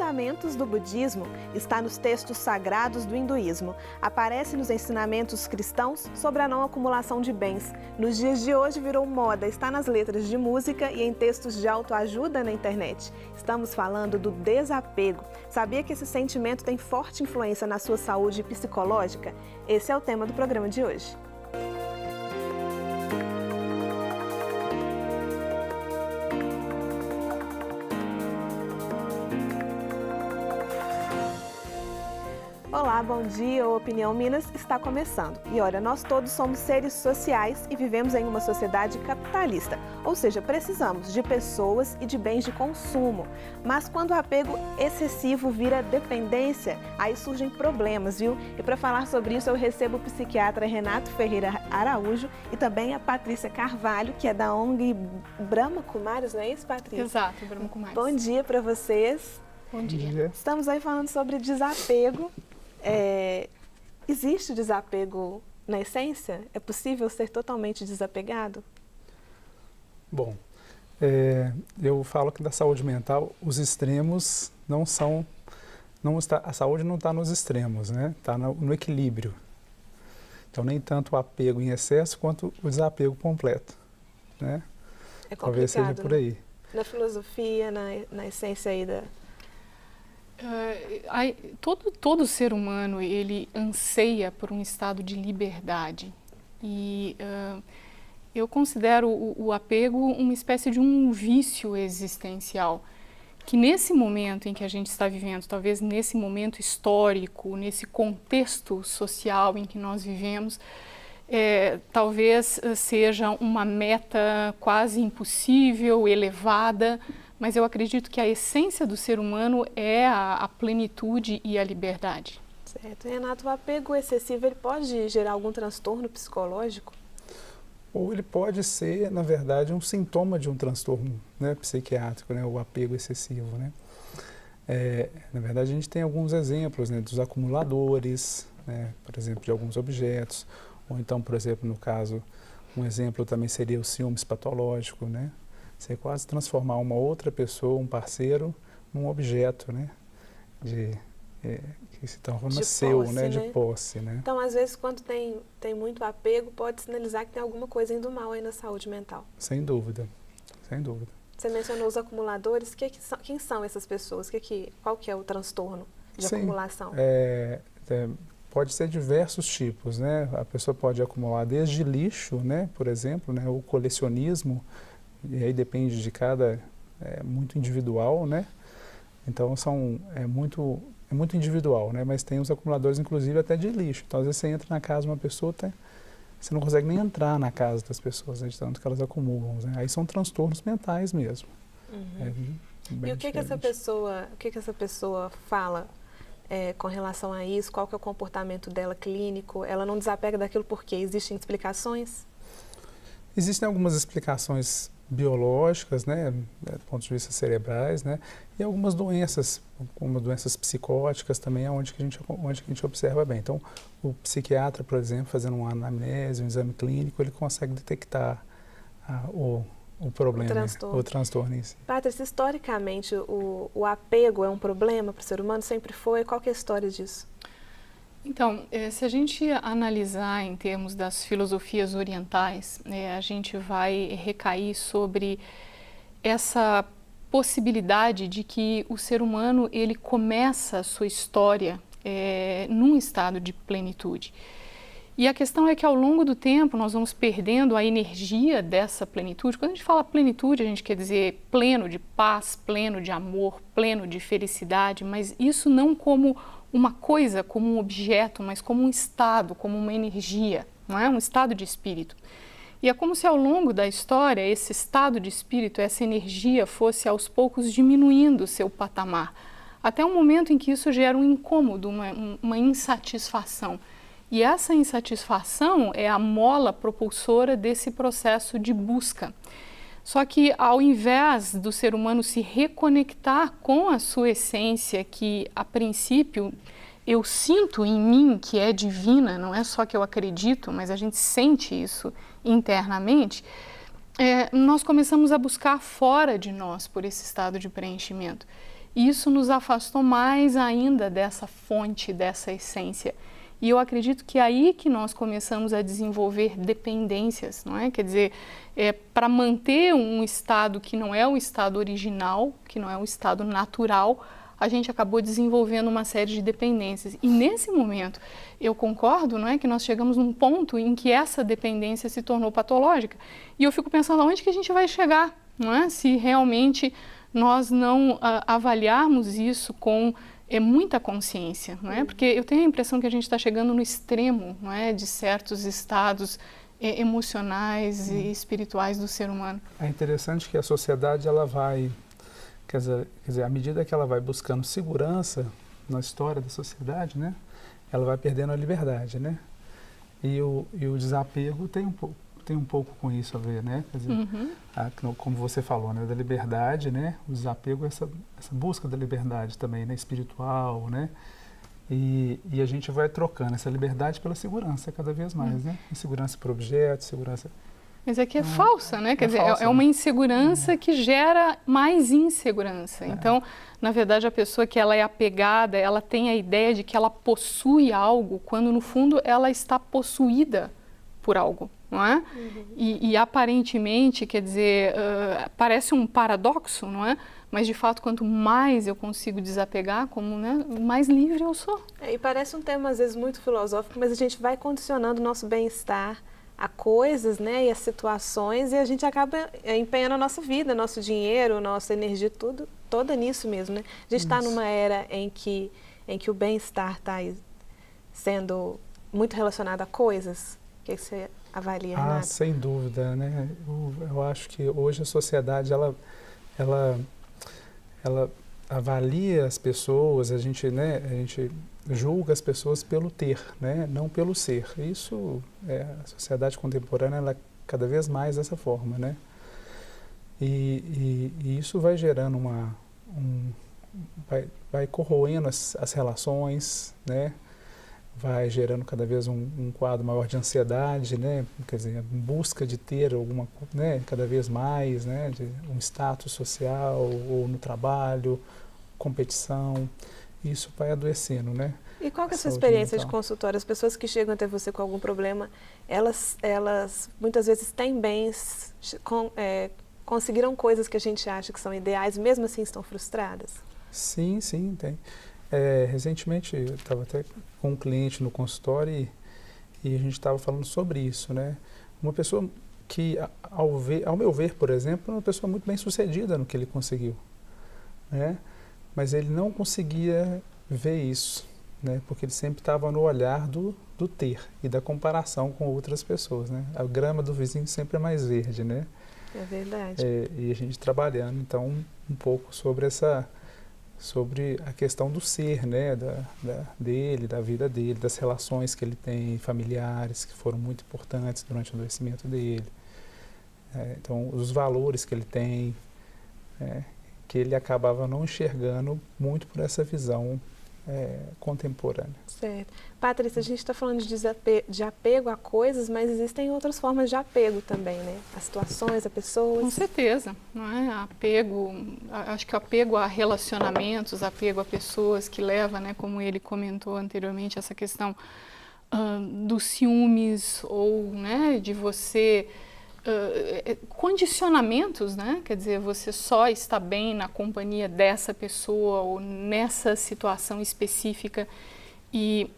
fundamentos do budismo, está nos textos sagrados do hinduísmo. Aparece nos ensinamentos cristãos sobre a não acumulação de bens. Nos dias de hoje virou moda, está nas letras de música e em textos de autoajuda na internet. Estamos falando do desapego. Sabia que esse sentimento tem forte influência na sua saúde psicológica? Esse é o tema do programa de hoje. Olá, bom dia, o Opinião Minas está começando. E olha, nós todos somos seres sociais e vivemos em uma sociedade capitalista, ou seja, precisamos de pessoas e de bens de consumo. Mas quando o apego excessivo vira dependência, aí surgem problemas, viu? E para falar sobre isso eu recebo o psiquiatra Renato Ferreira Araújo e também a Patrícia Carvalho, que é da ONG Brahma Kumaris, não é isso, Patrícia? Exato, Brahma Kumaris. Bom dia para vocês. Bom dia. Estamos aí falando sobre desapego. Existe desapego na essência? É possível ser totalmente desapegado? Bom, eu falo que da saúde mental, os extremos não são... a saúde não está nos extremos, né? Está no equilíbrio. Então, nem tanto o apego em excesso quanto o desapego completo, né? É complicado, talvez seja por aí. Na filosofia, na essência aí da... Todo ser humano, ele anseia por um estado de liberdade e eu considero o apego uma espécie de um vício existencial que nesse momento em que a gente está vivendo, talvez nesse momento histórico, nesse contexto social em que nós vivemos, talvez seja uma meta quase impossível, elevada, mas eu acredito que a essência do ser humano é a plenitude e a liberdade. Certo. Renato, o apego excessivo ele pode gerar algum transtorno psicológico? Ou ele pode ser, na verdade, um sintoma de um transtorno, né, psiquiátrico, né, o apego excessivo, né? Na verdade, a gente tem alguns exemplos, né, dos acumuladores, né, por exemplo, de alguns objetos, ou então, por exemplo, no caso, um exemplo também seria o ciúmes patológico, né? Você quase transformar uma outra pessoa, um parceiro, num objeto, né? Que se transforma seu, posse, né? De né? posse, né? Então, às vezes, quando tem muito apego, pode sinalizar que tem alguma coisa indo mal aí na saúde mental. Sem dúvida, sem dúvida. Você mencionou os acumuladores. Quem são essas pessoas? Qual que é o transtorno de acumulação? Pode ser diversos tipos, né? A pessoa pode acumular desde lixo, né? Por exemplo, né? O colecionismo, e aí depende de cada, muito individual, né? Então é muito individual, né? Mas tem os acumuladores, inclusive, até de lixo. Então, às vezes você entra na casa de uma pessoa, você não consegue nem entrar na casa das pessoas, né? De tanto que elas acumulam, né? Aí são transtornos mentais mesmo. Uhum. E o que essa pessoa fala com relação a isso? Qual que é o comportamento dela clínico? Ela não desapega daquilo por quê? Existem explicações? Existem algumas explicações biológicas, né, do ponto de vista cerebrais, né, e algumas doenças, como doenças psicóticas também, onde que a gente observa bem. Então, o psiquiatra, por exemplo, fazendo uma anamnese, um exame clínico, ele consegue detectar o problema, o transtorno em si. Patrícia, historicamente, o apego é um problema para o ser humano? Sempre foi? Qual que é a história disso? Então, se a gente analisar em termos das filosofias orientais, a gente vai recair sobre essa possibilidade de que o ser humano ele começa a sua história num estado de plenitude. E a questão é que ao longo do tempo nós vamos perdendo a energia dessa plenitude. Quando a gente fala plenitude, a gente quer dizer pleno de paz, pleno de amor, pleno de felicidade, mas isso não como uma coisa, como um objeto, mas como um estado, como uma energia, não é? Um estado de espírito. E é como se ao longo da história esse estado de espírito, essa energia fosse aos poucos diminuindo seu patamar, até um momento em que isso gera um incômodo, uma insatisfação. E essa insatisfação é a mola propulsora desse processo de busca. Só que ao invés do ser humano se reconectar com a sua essência, que a princípio eu sinto em mim que é divina, não é só que eu acredito, mas a gente sente isso internamente, nós começamos a buscar fora de nós por esse estado de preenchimento. isso nos afastou mais ainda dessa fonte, dessa essência. E eu acredito que é aí que nós começamos a desenvolver dependências, não é? Quer dizer, para manter um estado que não é o estado original, que não é o estado natural, a gente acabou desenvolvendo uma série de dependências. E nesse momento, eu concordo, não é, que nós chegamos num ponto em que essa dependência se tornou patológica. E eu fico pensando, aonde que a gente vai chegar, não é? Se realmente nós não avaliarmos isso com muita consciência, não é? Porque eu tenho a impressão que a gente está chegando no extremo, não é, de certos estados emocionais e espirituais do ser humano. É interessante que a sociedade ela vai, quer dizer, à medida que ela vai buscando segurança na história da sociedade, né, ela vai perdendo a liberdade, né? E o desapego tem um pouco com isso a ver, né? Quer dizer, como você falou, né, da liberdade, né? O desapego é essa busca da liberdade também, né, espiritual, né? E a gente vai trocando essa liberdade pela segurança cada vez mais, né? Insegurança por objetos, segurança... Mas é que é falsa, né? Quer dizer, falsa, é uma insegurança que gera mais insegurança. Então, na verdade, a pessoa que ela é apegada, ela tem a ideia de que ela possui algo, quando no fundo ela está possuída por algo, não é? E aparentemente, quer dizer, parece um paradoxo, não é? Mas de fato, quanto mais eu consigo desapegar, mais livre eu sou. E parece um tema às vezes muito filosófico, mas a gente vai condicionando o nosso bem-estar a coisas, né, e a situações, e a gente acaba empenhando a nossa vida, nosso dinheiro, nossa energia, toda nisso mesmo, né? A gente está numa era em que o bem-estar está sendo muito relacionado a coisas. O que você avalia, Renato? Sem dúvida, né? Eu acho que hoje a sociedade ela avalia as pessoas, a gente julga as pessoas pelo ter, né? Não pelo ser. Isso, a sociedade contemporânea, ela é cada vez mais dessa forma, né? E isso vai gerando vai corroendo as relações, né? Vai gerando cada vez um quadro maior de ansiedade, né? Quer dizer, em busca de ter alguma, né? Cada vez mais, né? De um status social ou no trabalho, competição. Isso vai adoecendo, né? E qual que é a sua experiência de consultório? As pessoas que chegam até você com algum problema, elas muitas vezes têm bens, conseguiram coisas que a gente acha que são ideais, mesmo assim estão frustradas? Sim, tem. Recentemente, eu estava até com um cliente no consultório e a gente estava falando sobre isso, né? Uma pessoa que, ao meu ver, por exemplo, é uma pessoa muito bem sucedida no que ele conseguiu, né? Mas ele não conseguia ver isso, né? Porque ele sempre estava no olhar do ter e da comparação com outras pessoas, né? A grama do vizinho sempre é mais verde, né? É verdade. E a gente trabalhando, então, um pouco sobre a questão do ser, né? Dele, da vida dele, das relações que ele tem, familiares, que foram muito importantes durante o adoecimento dele. Então, os valores que ele tem, que ele acabava não enxergando muito por essa visão contemporânea. Certo. Patrícia, a gente está falando de apego a coisas, mas existem outras formas de apego também, né? A situações, a pessoas. Com certeza, não é? Apego, acho que o apego a relacionamentos, apego a pessoas que leva, né, como ele comentou anteriormente, essa questão dos ciúmes ou, né, de você... condicionamentos, né? Quer dizer, você só está bem na companhia dessa pessoa ou nessa situação específica. E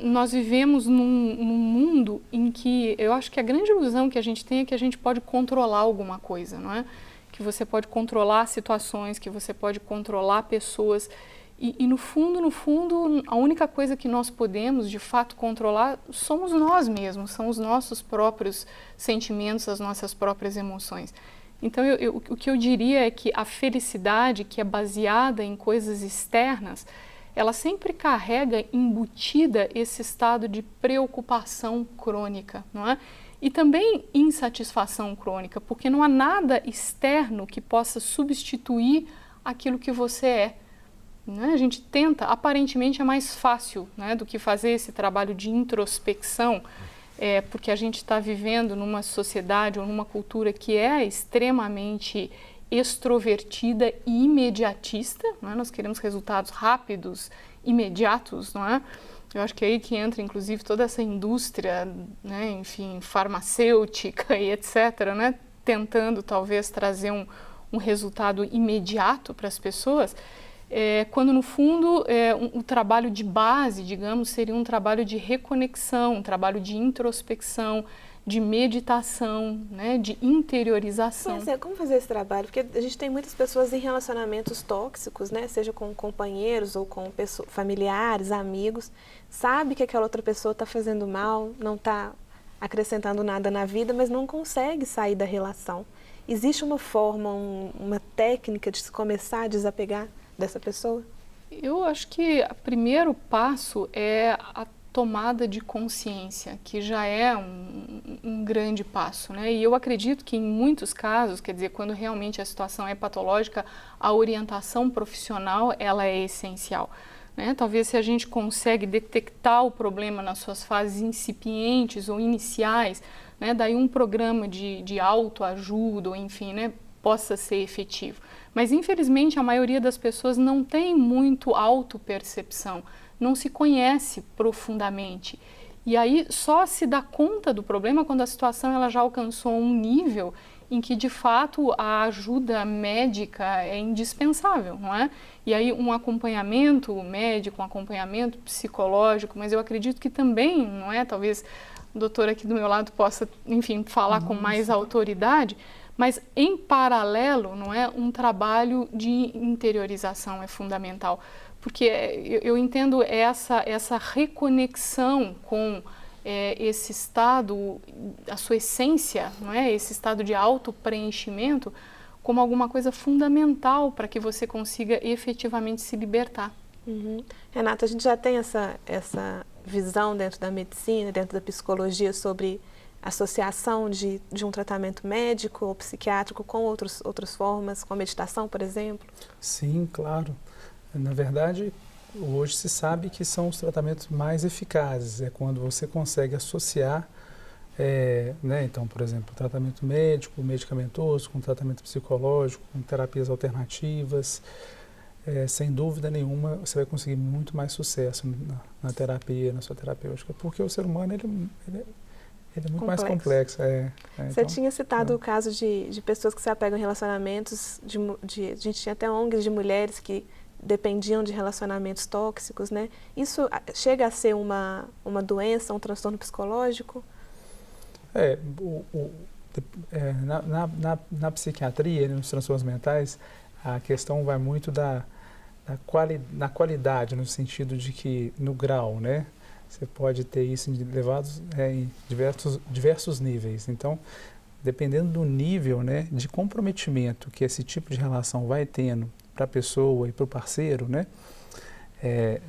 nós vivemos num mundo em que eu acho que a grande ilusão que a gente tem é que a gente pode controlar alguma coisa, não é? Que você pode controlar situações, que você pode controlar pessoas. E no fundo, a única coisa que nós podemos, de fato, controlar somos nós mesmos, são os nossos próprios sentimentos, as nossas próprias emoções. Então, o que eu diria é que a felicidade, que é baseada em coisas externas, ela sempre carrega embutida esse estado de preocupação crônica, não é? E também insatisfação crônica, porque não há nada externo que possa substituir aquilo que você é. Né? A gente tenta, aparentemente é mais fácil, né, do que fazer esse trabalho de introspecção, porque a gente está vivendo numa sociedade ou numa cultura que é extremamente extrovertida e imediatista, não é? Nós queremos resultados rápidos, imediatos, não é? Eu acho que é aí que entra, inclusive, toda essa indústria, né, enfim, farmacêutica e etc., né, tentando, talvez, trazer um resultado imediato para as pessoas, quando, no fundo, um trabalho de base, digamos, seria um trabalho de reconexão, um trabalho de introspecção, de meditação, né, de interiorização. Mas como fazer esse trabalho? Porque a gente tem muitas pessoas em relacionamentos tóxicos, né, seja com companheiros ou com familiares, amigos, sabe que aquela outra pessoa está fazendo mal, não está acrescentando nada na vida, mas não consegue sair da relação. Existe uma forma, uma técnica de se começar a desapegar dessa pessoa? Eu acho que o primeiro passo é a tomada de consciência, que já é um grande passo, né? E eu acredito que em muitos casos, quer dizer, quando realmente a situação é patológica, a orientação profissional, ela é essencial, né? Talvez se a gente consegue detectar o problema nas suas fases incipientes ou iniciais, né? Daí um programa de autoajuda, ou enfim, né? Possa ser efetivo. Mas infelizmente a maioria das pessoas não tem muito autopercepção, não se conhece profundamente. E aí só se dá conta do problema quando a situação ela já alcançou um nível em que, de fato, a ajuda médica é indispensável, não é? E aí um acompanhamento médico, um acompanhamento psicológico, mas eu acredito que também, não é? Talvez o doutor aqui do meu lado possa, enfim, falar com mais autoridade, mas em paralelo, não é? Um trabalho de interiorização é fundamental. Porque eu entendo essa reconexão com esse estado, a sua essência, não é? Esse estado de autopreenchimento, como alguma coisa fundamental para que você consiga efetivamente se libertar. Uhum. Renata, a gente já tem essa visão dentro da medicina, dentro da psicologia, sobre associação de um tratamento médico ou psiquiátrico com outras formas, com a meditação, por exemplo? Sim, claro. Na verdade, hoje se sabe que são os tratamentos mais eficazes, é quando você consegue associar, né, então, por exemplo, tratamento médico, medicamentoso, com tratamento psicológico, com terapias alternativas. Sem dúvida nenhuma, você vai conseguir muito mais sucesso na terapia, na sua terapêutica, porque o ser humano ele é muito mais complexo. Você tinha citado o caso de pessoas que se apegam em relacionamentos, a gente tinha até ONGs de mulheres que dependiam de relacionamentos tóxicos, né? Isso chega a ser uma doença, um transtorno psicológico? Na psiquiatria, nos transtornos mentais, a questão vai muito na qualidade, no sentido de que, no grau, né? Você pode ter isso em diversos níveis. Então, dependendo do nível, né, de comprometimento que esse tipo de relação vai tendo para a pessoa e para o parceiro, né,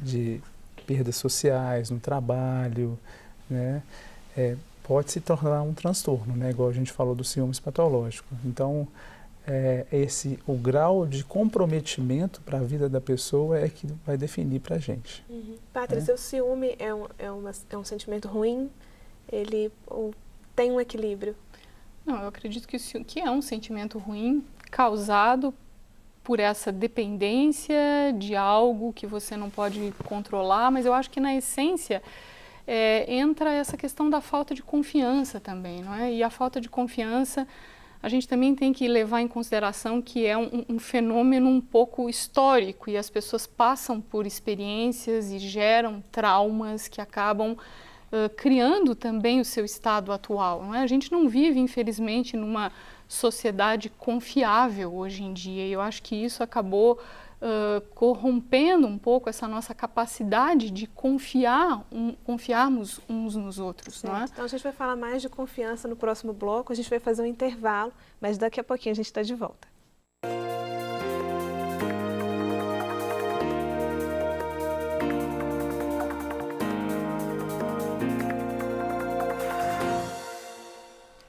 de perdas sociais no trabalho, né, pode se tornar um transtorno, né, igual a gente falou do ciúmes patológico. Então, o grau de comprometimento para a vida da pessoa é que vai definir para a gente. Uhum. Patrícia, o ciúme é um sentimento ruim? Ele tem um equilíbrio? Não, eu acredito que é um sentimento ruim causado por essa dependência de algo que você não pode controlar, mas eu acho que na essência entra essa questão da falta de confiança também, não é? E a falta de confiança, a gente também tem que levar em consideração que é um fenômeno um pouco histórico e as pessoas passam por experiências e geram traumas que acabam criando também o seu estado atual, não é? A gente não vive, infelizmente, numa sociedade confiável hoje em dia e eu acho que isso acabou corrompendo um pouco essa nossa capacidade de confiarmos uns nos outros, não é? Então a gente vai falar mais de confiança no próximo bloco, a gente vai fazer um intervalo, mas daqui a pouquinho a gente está de volta.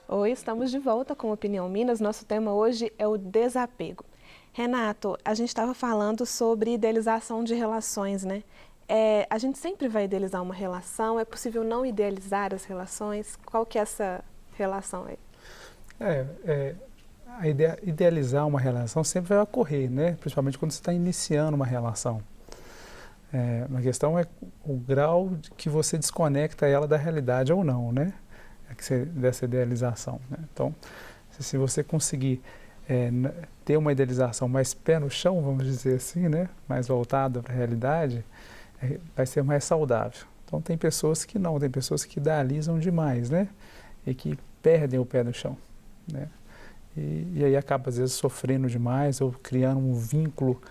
Oi, estamos de volta com Opinião Minas. Nosso tema hoje é o desapego. Renato, a gente estava falando sobre idealização de relações, né? A gente sempre vai idealizar uma relação, é possível não idealizar as relações? Qual que é essa relação aí? idealizar uma relação sempre vai ocorrer, né? Principalmente quando você está iniciando uma relação. A questão é o grau que você desconecta ela da realidade ou não, né? Dessa idealização, né? Então, se você conseguir ter uma idealização mais pé no chão, vamos dizer assim, né? Mais voltada para a realidade, vai ser mais saudável. Então, tem pessoas que não, tem pessoas que idealizam demais, né? E que perdem o pé no chão, né? E aí acaba, às vezes, sofrendo demais ou criando um vínculo,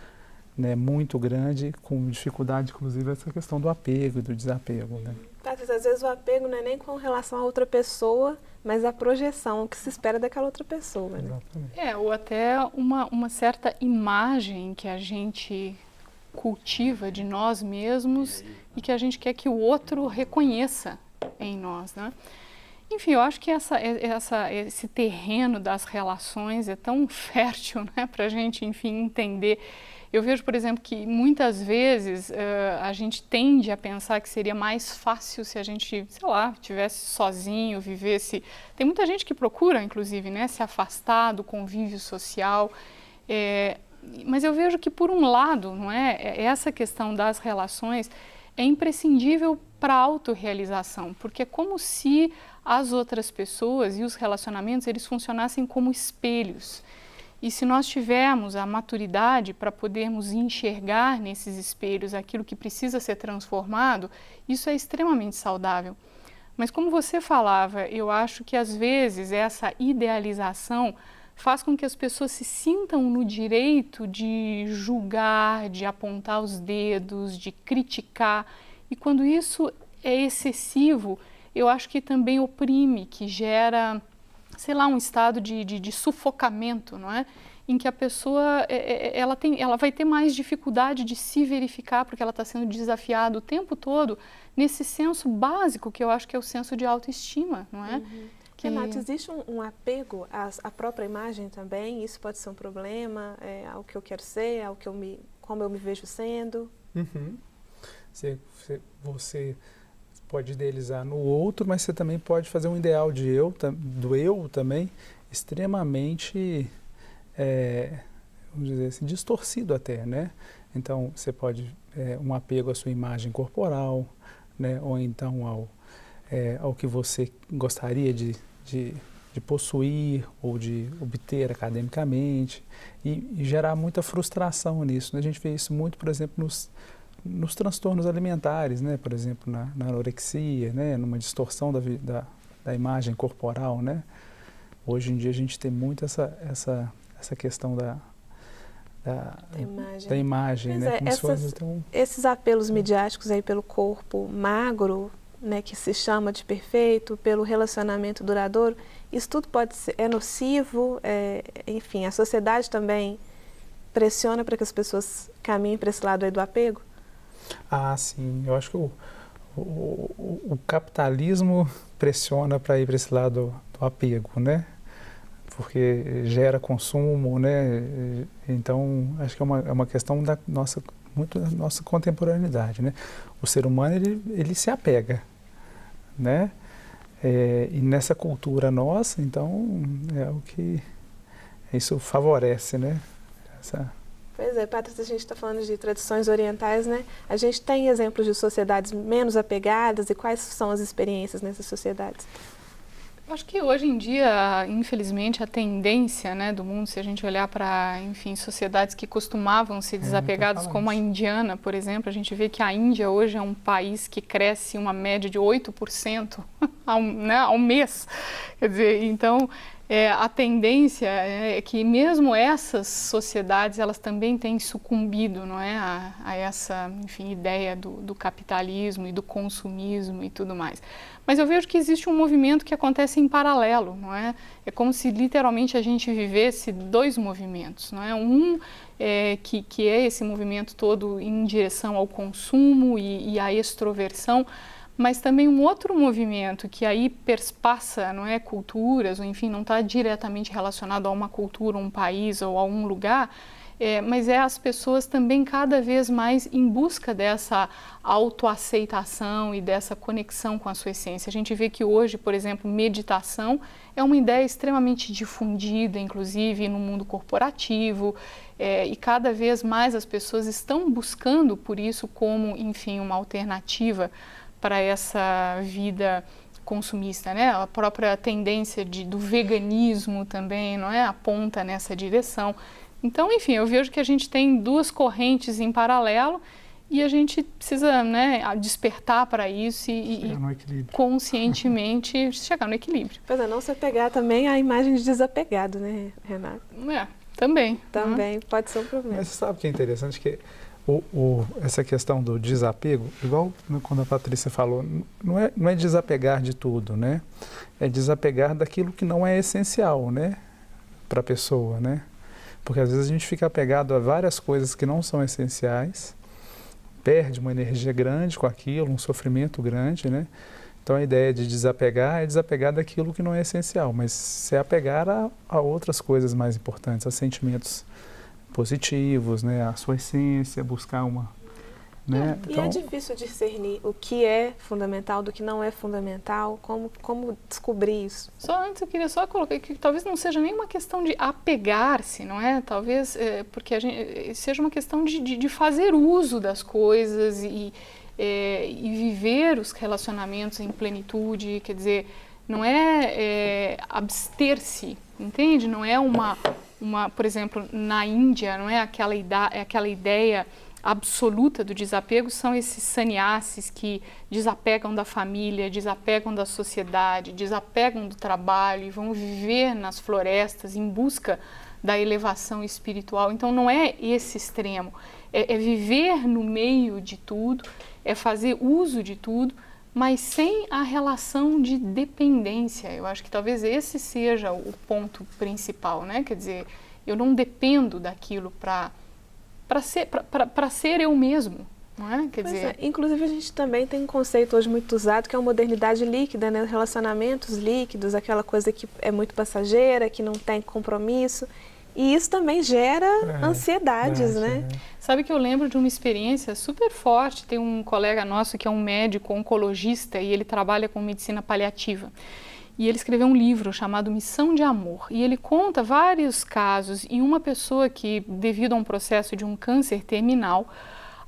né, muito grande, com dificuldade, inclusive, essa questão do apego e do desapego, né? Às vezes o apego não é nem com relação a outra pessoa, mas a projeção, o que se espera daquela outra pessoa, né? Exatamente. Ou até uma certa imagem que a gente cultiva de nós mesmos e que a gente quer que o outro reconheça em nós, né? Enfim, eu acho que esse terreno das relações é tão fértil, né, para a gente, enfim, entender. Eu vejo, por exemplo, que muitas vezes a gente tende a pensar que seria mais fácil se a gente, sei lá, estivesse sozinho, vivesse... Tem muita gente que procura, inclusive, né, se afastar do convívio social, mas eu vejo que, por um lado, não é, essa questão das relações é imprescindível para a autorrealização, porque é como se as outras pessoas e os relacionamentos, eles funcionassem como espelhos. E se nós tivermos a maturidade para podermos enxergar nesses espelhos aquilo que precisa ser transformado, isso é extremamente saudável. Mas como você falava, eu acho que às vezes essa idealização faz com que as pessoas se sintam no direito de julgar, de apontar os dedos, de criticar. E quando isso é excessivo, eu acho que também oprime, que gera, sei lá, um estado de sufocamento, não é? Em que a pessoa ela vai ter mais dificuldade de se verificar, porque ela está sendo desafiada o tempo todo nesse senso básico, que eu acho que é o senso de autoestima, não é? Uhum. Renata, existe um apego à própria imagem também? Isso pode ser um problema ao que eu quero ser, como eu me vejo sendo? Uhum. Você pode idealizar no outro, mas você também pode fazer um ideal do eu também extremamente, vamos dizer assim, distorcido até, né? Então, você pode, um apego à sua imagem corporal, né? Ou então ao que você gostaria de possuir ou de obter academicamente e gerar muita frustração nisso, né? A gente vê isso muito, por exemplo, nos transtornos alimentares, né? Por exemplo, na anorexia, né? Numa distorção da imagem corporal, né? Hoje em dia a gente tem muito essa questão da imagem, né? Esses apelos midiáticos aí pelo corpo magro, né, que se chama de perfeito, pelo relacionamento duradouro, isso tudo é nocivo, enfim, a sociedade também pressiona para que as pessoas caminhem para esse lado aí do apego? Ah, sim. Eu acho que o capitalismo pressiona para ir para esse lado do apego, né? Porque gera consumo, né? Então, acho que é uma questão muito da nossa contemporaneidade, né? O ser humano, ele se apega, né? E nessa cultura nossa, então, é o que isso favorece, né? Pois é, Patrícia, a gente está falando de tradições orientais, né? A gente tem exemplos de sociedades menos apegadas e quais são as experiências nessas sociedades? Acho que hoje em dia, infelizmente, a tendência, né, do mundo, se a gente olhar para, enfim, sociedades que costumavam ser desapegadas, como a indiana, por exemplo, a gente vê que a Índia hoje é um país que cresce uma média de 8% ao mês. Quer dizer, então, a tendência é que mesmo essas sociedades, elas também têm sucumbido, não é, a essa, enfim, ideia do capitalismo e do consumismo e tudo mais. Mas eu vejo que existe um movimento que acontece em paralelo, não é? É como se literalmente a gente vivesse dois movimentos, não é? Um que é esse movimento todo em direção ao consumo e à extroversão, mas também um outro movimento que aí perspassa, não é, culturas, ou enfim, não está diretamente relacionado a uma cultura, um país ou a um lugar, mas é as pessoas também cada vez mais em busca dessa autoaceitação e dessa conexão com a sua essência. A gente vê que hoje, por exemplo, meditação é uma ideia extremamente difundida, inclusive no mundo corporativo, e cada vez mais as pessoas estão buscando por isso como, enfim, uma alternativa para essa vida consumista, né? A própria tendência do veganismo também, não é? Aponta nessa direção. Então, enfim, eu vejo que a gente tem duas correntes em paralelo e a gente precisa, né, despertar para isso e conscientemente chegar no equilíbrio. Pois é, não se apegar também à imagem de desapegado, né, Renata? Também. Também pode ser um problema. Mas você sabe o que é interessante? Que essa questão do desapego, igual quando a Patrícia falou, não é desapegar de tudo, né? É desapegar daquilo que não é essencial, né, para a pessoa, né? Porque às vezes a gente fica apegado a várias coisas que não são essenciais, perde uma energia grande com aquilo, um sofrimento grande, né? Então a ideia de desapegar é desapegar daquilo que não é essencial, mas se apegar a outras coisas mais importantes, a sentimentos positivos, né? A sua essência, buscar uma... Né? E é difícil discernir o que é fundamental do que não é fundamental, como descobrir isso? Só antes eu queria só colocar que talvez não seja nem uma questão de apegar-se, não é? Talvez porque seja uma questão de fazer uso das coisas e viver os relacionamentos em plenitude, quer dizer, não é abster-se, entende? Não é por exemplo, na Índia, não é aquela ideia absoluta do desapego, são esses sannyasis que desapegam da família, desapegam da sociedade, desapegam do trabalho e vão viver nas florestas em busca da elevação espiritual. Então não é esse extremo, é viver no meio de tudo, é fazer uso de tudo, mas sem a relação de dependência. Eu acho que talvez esse seja o ponto principal, né? Quer dizer, eu não dependo daquilo para ser eu mesmo, não é? Quer dizer... Inclusive a gente também tem um conceito hoje muito usado que é a modernidade líquida, né? Relacionamentos líquidos, aquela coisa que é muito passageira, que não tem compromisso. E isso também gera ansiedades, né? Sabe que eu lembro de uma experiência super forte, tem um colega nosso que é um médico oncologista e ele trabalha com medicina paliativa. E ele escreveu um livro chamado Missão de Amor. E ele conta vários casos e uma pessoa que, devido a um processo de um câncer terminal,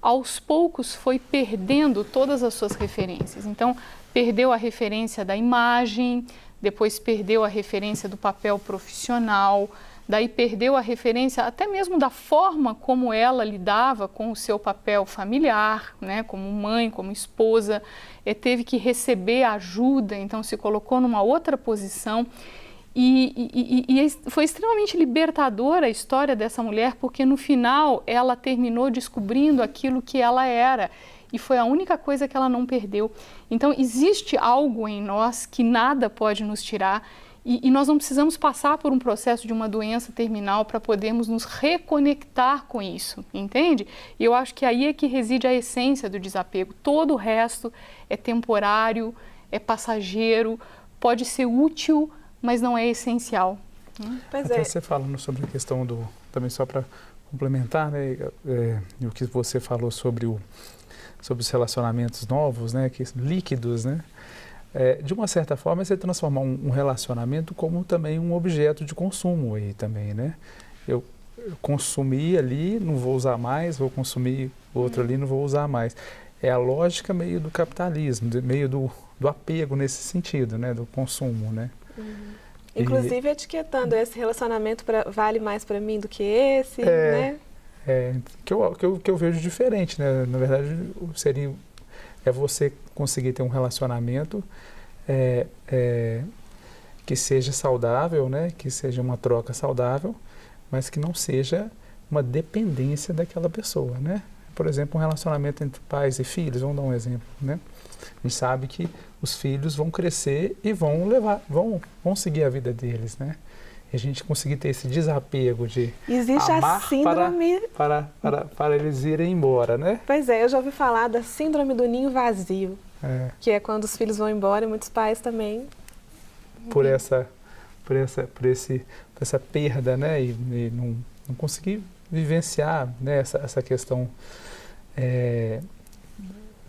aos poucos foi perdendo todas as suas referências. Então, perdeu a referência da imagem, depois perdeu a referência do papel profissional, daí perdeu a referência até mesmo da forma como ela lidava com o seu papel familiar, né, como mãe, como esposa, teve que receber ajuda, então se colocou numa outra posição e foi extremamente libertadora a história dessa mulher, porque no final ela terminou descobrindo aquilo que ela era e foi a única coisa que ela não perdeu. Então existe algo em nós que nada pode nos tirar. E nós não precisamos passar por um processo de uma doença terminal para podermos nos reconectar com isso, entende? E eu acho que aí é que reside a essência do desapego. Todo o resto é temporário, é passageiro, pode ser útil, mas não é essencial. Até você falando sobre a questão também só para complementar, né, o que você falou sobre os relacionamentos novos, né, líquidos, né? De uma certa forma, você transformar um relacionamento como também um objeto de consumo aí também, né? Eu consumi ali, não vou usar mais, vou consumir outro ali, não vou usar mais. É a lógica meio do capitalismo, meio do apego nesse sentido, né? Do consumo, né? Inclusive etiquetando esse relacionamento vale mais para mim do que esse, né? Que eu vejo diferente, né? Na verdade, é você conseguir ter um relacionamento que seja saudável, né? Que seja uma troca saudável, mas que não seja uma dependência daquela pessoa, né? Por exemplo, um relacionamento entre pais e filhos, vamos dar um exemplo, né? A gente sabe que os filhos vão crescer e vão seguir a vida deles, né? E a gente conseguir ter esse desapego de existe amar a síndrome para eles irem embora, né? Pois é, eu já ouvi falar da síndrome do ninho vazio, que é quando os filhos vão embora e muitos pais também... Por essa perda, né? E não conseguir vivenciar, né, essa questão,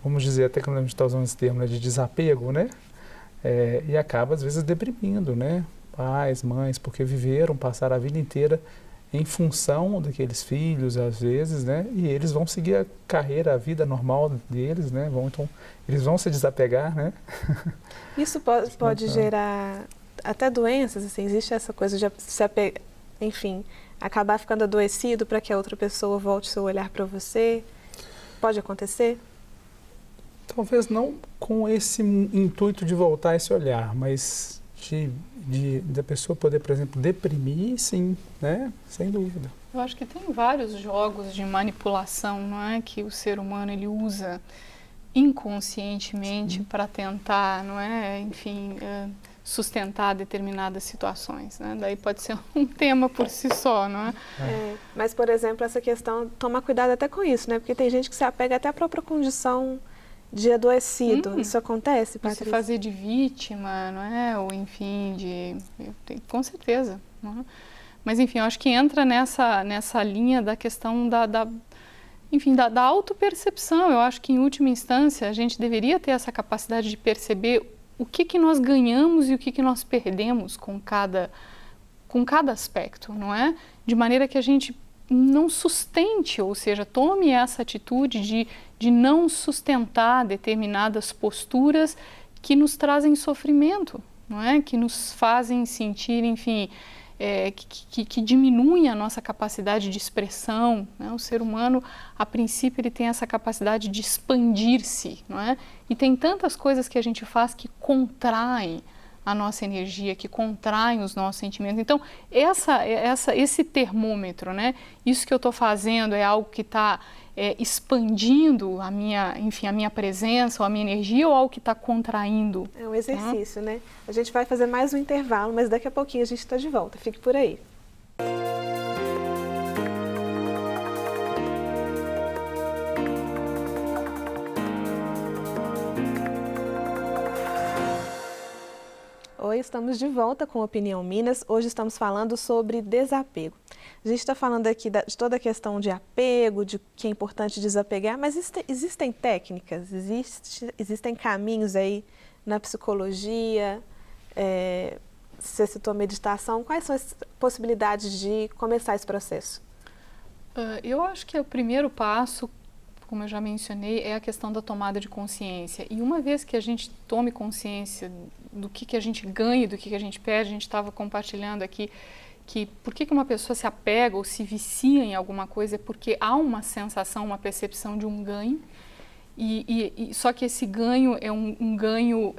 vamos dizer, até que a gente está usando esse termo, né, de desapego, né? E acaba, às vezes, deprimindo, né? Pais, mães, porque passaram a vida inteira em função daqueles filhos, às vezes, né? E eles vão seguir a carreira, a vida normal deles, né? Então, eles vão se desapegar, né? Isso pode gerar até doenças, assim, existe essa coisa de se apegar, enfim, acabar ficando adoecido para que a outra pessoa volte seu olhar para você? Pode acontecer? Talvez não com esse intuito de voltar esse olhar, mas da pessoa poder, por exemplo, deprimir, sim, né? Sem dúvida. Eu acho que tem vários jogos de manipulação, não é, que o ser humano ele usa inconscientemente para tentar, não é, enfim, sustentar determinadas situações, né? Daí pode ser um tema por si só, não é? Mas, por exemplo, essa questão, tomar cuidado até com isso, né? Porque tem gente que se apega até à própria condição de adoecido. Isso acontece, Patrícia? Se fazer de vítima, não é? Ou, enfim, com certeza. Não é? Mas, enfim, eu acho que entra nessa linha da questão da autopercepção. Eu acho que, em última instância, a gente deveria ter essa capacidade de perceber o que nós ganhamos e o que nós perdemos com cada aspecto, não é? De maneira que a gente não sustente, ou seja, tome essa atitude de não sustentar determinadas posturas que nos trazem sofrimento, não é? Que nos fazem sentir, enfim, que diminuem a nossa capacidade de expressão, né? O ser humano, a princípio, ele tem essa capacidade de expandir-se, não é? E tem tantas coisas que a gente faz que contraem a nossa energia, que contraem os nossos sentimentos. Então, esse termômetro, né? Isso que eu estou fazendo é algo que está expandindo a minha presença ou a minha energia, ou algo que está contraindo? É um exercício, né? A gente vai fazer mais um intervalo, mas daqui a pouquinho a gente está de volta. Fique por aí. Oi, estamos de volta com Opinião Minas. Hoje estamos falando sobre desapego. A gente está falando aqui de toda a questão de apego, de que é importante desapegar, mas existem técnicas, existem caminhos aí na psicologia, você citou meditação, quais são as possibilidades de começar esse processo? Eu acho que o primeiro passo, como eu já mencionei, é a questão da tomada de consciência. E uma vez que a gente tome consciência do que a gente ganha e do que a gente perde, a gente estava compartilhando aqui que por que uma pessoa se apega ou se vicia em alguma coisa é porque há uma sensação, uma percepção de um ganho, só que esse ganho é um ganho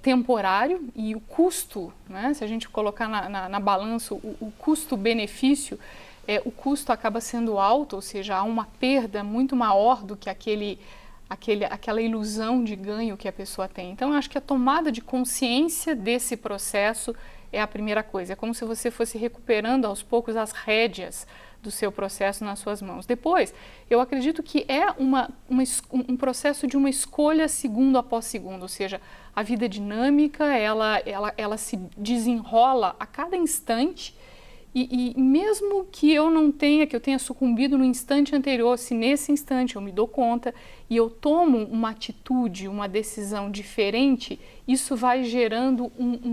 temporário e o custo, né, se a gente colocar na balança o custo-benefício, o custo acaba sendo alto, ou seja, há uma perda muito maior do que aquela ilusão de ganho que a pessoa tem. Então, eu acho que a tomada de consciência desse processo é a primeira coisa. É como se você fosse recuperando aos poucos as rédeas do seu processo nas suas mãos. Depois, eu acredito que é um processo de uma escolha segundo após segundo, ou seja, a vida dinâmica, ela se desenrola a cada instante. E mesmo que eu tenha sucumbido no instante anterior, se nesse instante eu me dou conta e eu tomo uma atitude, uma decisão diferente, isso vai gerando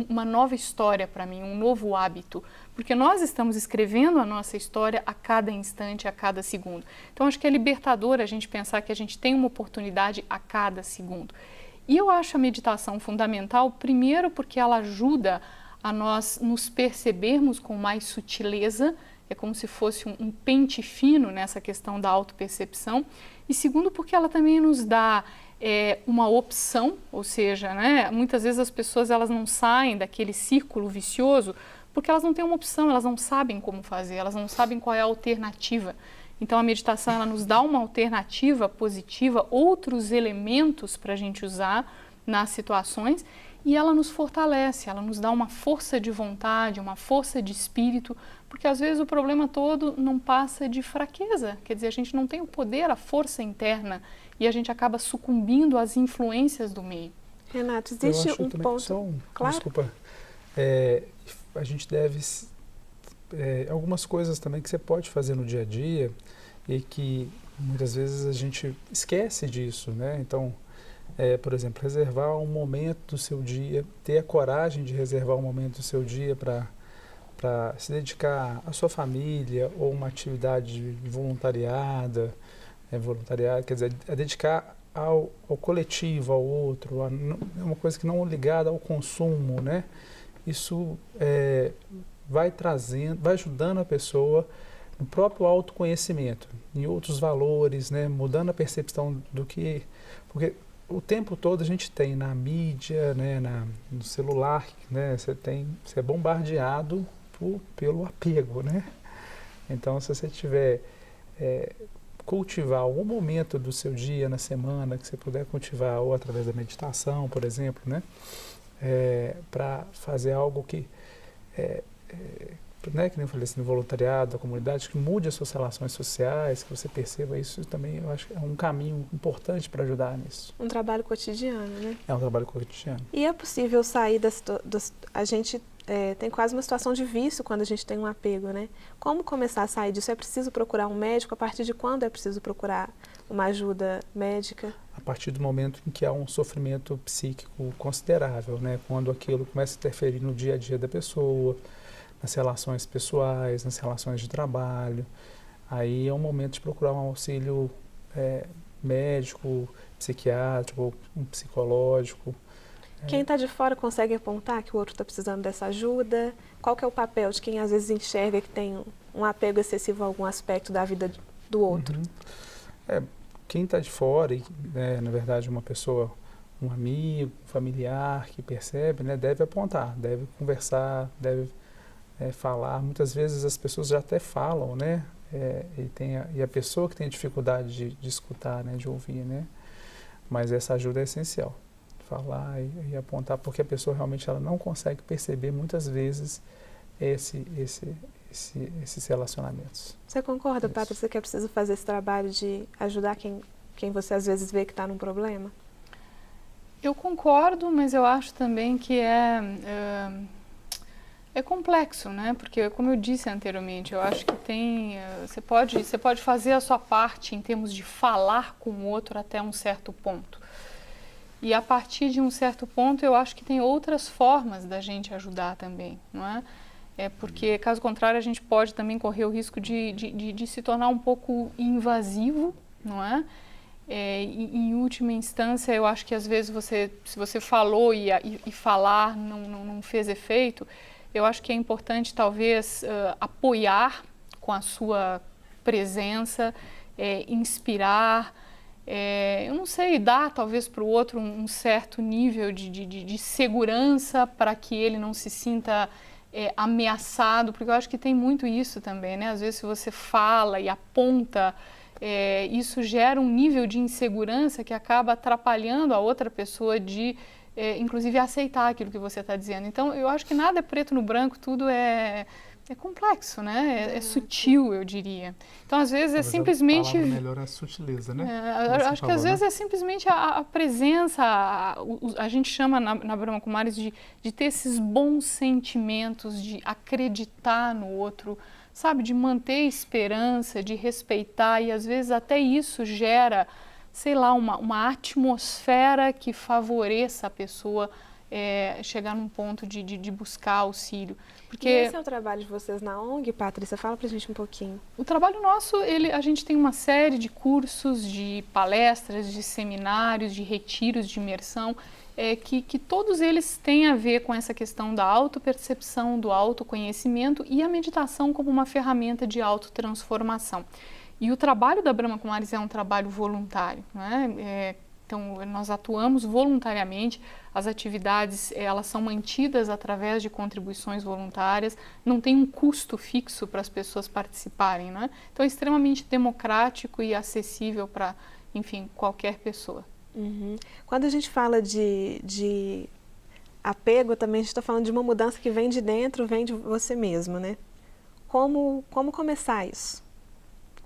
uma nova história para mim, um novo hábito. Porque nós estamos escrevendo a nossa história a cada instante, a cada segundo. Então, acho que é libertador a gente pensar que a gente tem uma oportunidade a cada segundo. E eu acho a meditação fundamental, primeiro porque ela ajuda a nós nos percebermos com mais sutileza, é como se fosse um pente fino nessa questão da autopercepção, e segundo porque ela também nos dá uma opção, ou seja, né, muitas vezes as pessoas elas não saem daquele círculo vicioso porque elas não têm uma opção, elas não sabem como fazer, elas não sabem qual é a alternativa. Então a meditação ela nos dá uma alternativa positiva, outros elementos para a gente usar nas situações, e ela nos fortalece, ela nos dá uma força de vontade, uma força de espírito, porque às vezes o problema todo não passa de fraqueza, quer dizer, a gente não tem o poder, a força interna, e a gente acaba sucumbindo às influências do meio. Renato, existe um ponto... Claro. Desculpa, a gente deve algumas coisas também que você pode fazer no dia a dia e que muitas vezes a gente esquece disso, né? Então, por exemplo, reservar um momento do seu dia, ter a coragem de reservar um momento do seu dia para se dedicar à sua família ou uma atividade voluntariado, quer dizer, a dedicar ao coletivo, ao outro, é uma coisa que não é ligada ao consumo, né? Isso vai ajudando a pessoa no próprio autoconhecimento, em outros valores, né? Mudando a percepção do que... Porque o tempo todo a gente tem na mídia, né? No celular, né? Você é bombardeado pelo apego, né? Então, se você tiver... cultivar algum momento do seu dia, na semana, que você puder cultivar, ou através da meditação, por exemplo, né? Para fazer algo que... né, que nem eu falei assim, no voluntariado, da comunidade, que mude as suas relações sociais, que você perceba isso também, eu acho que é um caminho importante para ajudar nisso. Um trabalho cotidiano, né? É um trabalho cotidiano. E é possível sair a gente tem quase uma situação de vício quando a gente tem um apego, né? Como começar a sair disso? É preciso procurar um médico? A partir de quando é preciso procurar uma ajuda médica? A partir do momento em que há um sofrimento psíquico considerável, né? Quando aquilo começa a interferir no dia a dia da pessoa, nas relações pessoais, nas relações de trabalho. Aí é um momento de procurar um auxílio médico, psiquiátrico, psicológico. Quem está de fora consegue apontar que o outro está precisando dessa ajuda? Qual que é o papel de quem às vezes enxerga que tem um apego excessivo a algum aspecto da vida do outro? Quem está de fora, e, na verdade uma pessoa, um amigo, um familiar que percebe, né, deve apontar, deve conversar, deve falar. Muitas vezes as pessoas já até falam, né? E a pessoa que tem dificuldade de escutar, né, de ouvir, né? Mas essa ajuda é essencial. Falar e apontar, porque a pessoa realmente ela não consegue perceber muitas vezes esses relacionamentos. Você concorda, Patrícia, que é preciso fazer esse trabalho de ajudar quem você às vezes vê que está num problema? Eu concordo, mas eu acho também que é complexo, né? Porque, como eu disse anteriormente, eu acho que você pode fazer a sua parte em termos de falar com o outro até um certo ponto. E a partir de um certo ponto, eu acho que tem outras formas da gente ajudar também, não é? Porque, caso contrário, a gente pode também correr o risco de se tornar um pouco invasivo, não é? Em última instância, eu acho que às vezes se você falou e falar não fez efeito, eu acho que é importante talvez apoiar com a sua presença, inspirar, eu não sei, dar talvez para o outro um certo nível de segurança para que ele não se sinta ameaçado, porque eu acho que tem muito isso também, né? Às vezes se você fala e aponta, isso gera um nível de insegurança que acaba atrapalhando a outra pessoa de, inclusive, aceitar aquilo que você está dizendo. Então, eu acho que nada é preto no branco, tudo é complexo, né? É sutil, eu diria. Então, às vezes, talvez simplesmente... A palavra melhor é a sutileza, né? Acho que às vezes é simplesmente a presença, a gente chama na Brahma Kumaris de ter esses bons sentimentos, de acreditar no outro, sabe? De manter esperança, de respeitar, e às vezes até isso gera, sei lá, uma atmosfera que favoreça a pessoa chegar num ponto de buscar auxílio. Porque e esse é o trabalho de vocês na ONG, Patrícia? Fala pra gente um pouquinho. O trabalho nosso, a gente tem uma série de cursos, de palestras, de seminários, de retiros de imersão, que todos eles têm a ver com essa questão da autopercepção, do autoconhecimento e a meditação como uma ferramenta de autotransformação. E o trabalho da Brahma Kumaris é um trabalho voluntário, né? Então, nós atuamos voluntariamente, as atividades elas são mantidas através de contribuições voluntárias, não tem um custo fixo para as pessoas participarem, né? Então, é extremamente democrático e acessível para, enfim, qualquer pessoa. Uhum. Quando a gente fala de apego, também a gente está falando de uma mudança que vem de dentro, vem de você mesmo, né? Como começar isso?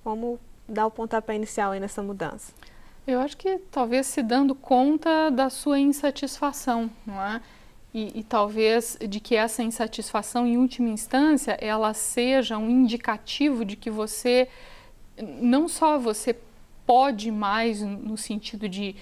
Como dar o pontapé inicial aí nessa mudança? Eu acho que talvez se dando conta da sua insatisfação, não é? e talvez de que essa insatisfação, em última instância, ela seja um indicativo de que você, não só você pode mais no sentido de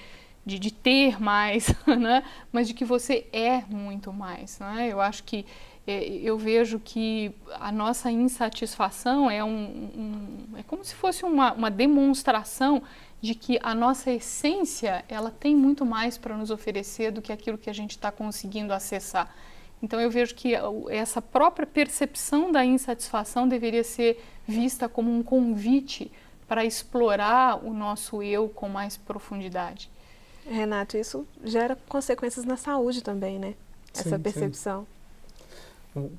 ter mais, né? Mas de que você é muito mais, né? Eu acho que eu vejo que a nossa insatisfação é é como se fosse uma demonstração de que a nossa essência, ela tem muito mais para nos oferecer do que aquilo que a gente está conseguindo acessar. Então eu vejo que essa própria percepção da insatisfação deveria ser vista como um convite para explorar o nosso eu com mais profundidade. Renato, isso gera consequências na saúde também, né? Essa Sim, percepção. sim.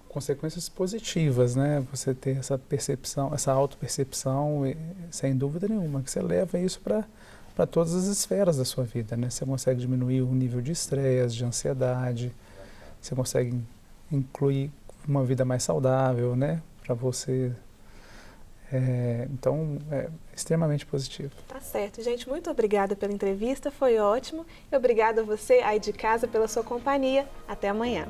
Consequências positivas, né? Você ter essa percepção, essa autopercepção, sem dúvida nenhuma, que você leva isso para todas as esferas da sua vida, né? Você consegue diminuir o nível de estresse, de ansiedade, você consegue incluir uma vida mais saudável, né? Para você. Então, é extremamente positivo. Tá certo. Gente, muito obrigada pela entrevista, foi ótimo. E obrigada a você aí de casa pela sua companhia. Até amanhã.